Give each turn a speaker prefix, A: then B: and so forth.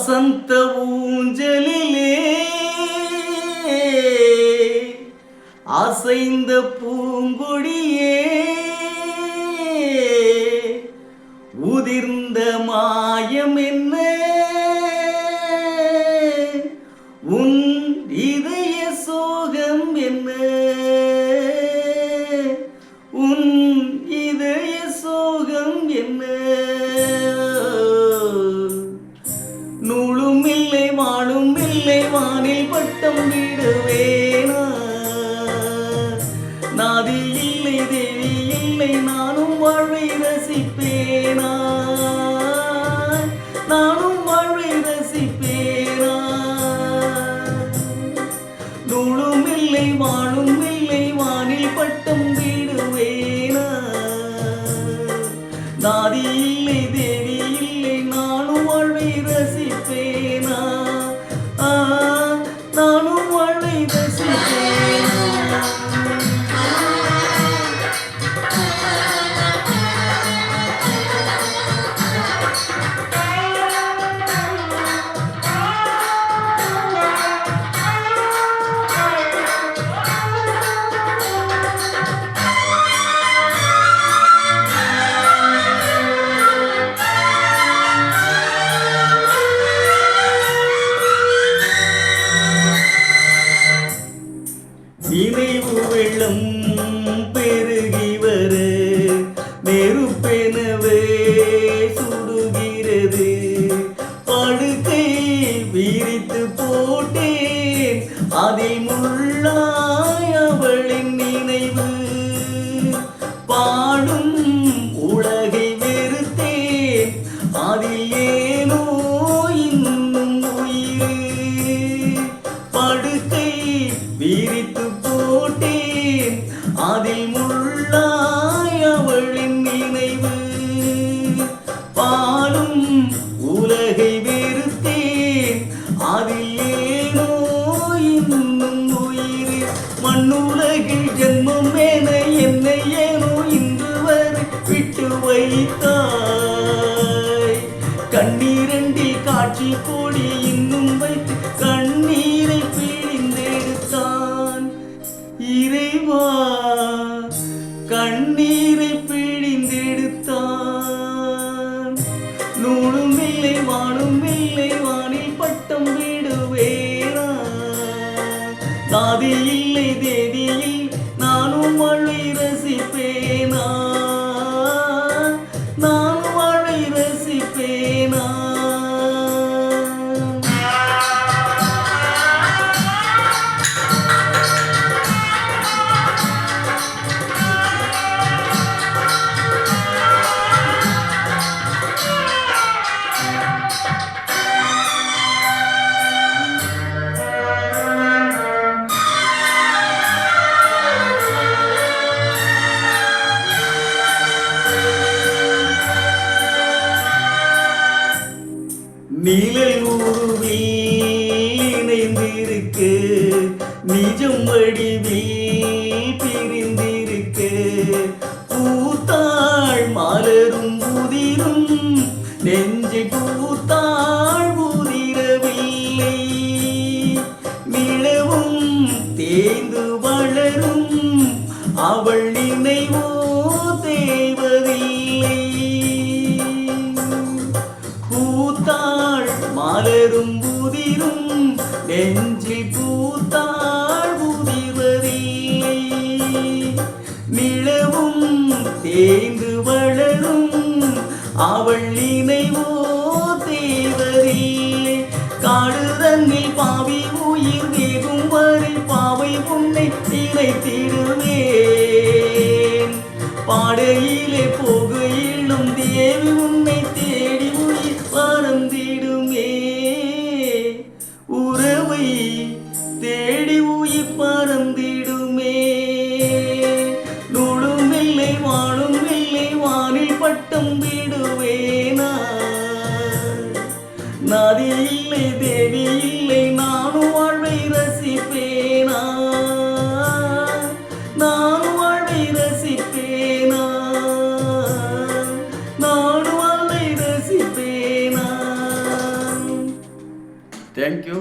A: வசந்த ஊஞ்சலிலே அசைந்த பூங்கொடியே உதிர்ந்த மாயம் என்ன உன் இதய சோகம் என்ன உன் இதய சோகம் என்ன நூலும் இல்லை வாழும் இல்லை வானில் பட்டம் விடுவேனா நாதி இல்லை தேவி இல்லை நானும் வாழ்வை ரசிப்பேனா நானும் வாழ்வை ரசிப்பேனா நூலும் இல்லை வாழும் இல்லை வானில் பட்டம் விடுவேனா நாதி இல்லை தேவி இல்லை நானும் வாழ்வை ரசிப்பேனா நானும் வாழ்வை ரசிப்பேனா நினைவு வெள்ளம் பெருகி வர நெருப்பெனவே சுடுகிறது படுக்கை விரித்து போட்டேன் அதில் முள்ளாய் அவளின் நினைவு பாடும் உலகை வெறுத்தேன் அதில் ஏனோ இன்னும் உயிர் படுக்கை விரித்து போட்டேன் அதில் முள்ளாய் அவளின் நினைவு பாலும் உலகை வெறுத்தேன் அதில் ஏனோ இன்னும் உயிர் மண்ணுலகில் ஜென்மம் என என்னை ஏனோ இன்று வரை விட்டு வைத்தாய் கண்ணீரண்டில் காட்சி கோடி இன்னும் வைத்து கண்ணீரை பிழிந்தெடுத்தான் இறைவா கண்ணீரை பிழிந்தெடுத்தான் நூலும் இல்லை வானும் இல்லை வானில் பட்டம் விடுவேனா தாதி இல்லை தேதியில் நானும் வாழ்வை ரசிப்பேனா நானும் வாழ்வை ரசிப்பேனா நிழல் உருவில் இணைந்திருக்கு நிஜம் வடிவில் பிரிந்திருக்கு பூத்தாள் மலரும் புதிரும் நெஞ்சை பூத்தாள் உதிரவில்லை நிலவும் தேய்ந்து வளரும் அவள் நினைவோ தேவதில்லை பூத்தாள் மலரும் புதிரும் நெஞ்சில் பூத்தாள் புதிர்வதில்லை நிலவும் தேய்ந்து வளரும் அவள் நினைவோ தேவதில்லை காடு தன்னில் பாவி உயிர் வேகும் வரை பாவை உன்னை நினைத்திடுவேன் பாடையிலே போகையிலும் தேவி உன்னை தேடி உயிர் பறந்திடுமே உறவை தேடி உயிர் பறந்திடுமே நூலும் இல்லை வாழும் இல்லை வானில் பட்டம் விடுவேனா நாதி இல்லை தேவி இல்லை நானும் வாழ்வை ரசிப்பேனா நானும் வாழ்வை ரசிப்பேனா நானும் வாழ்வை ரசிப்பேனா
B: தேங்க்யூ.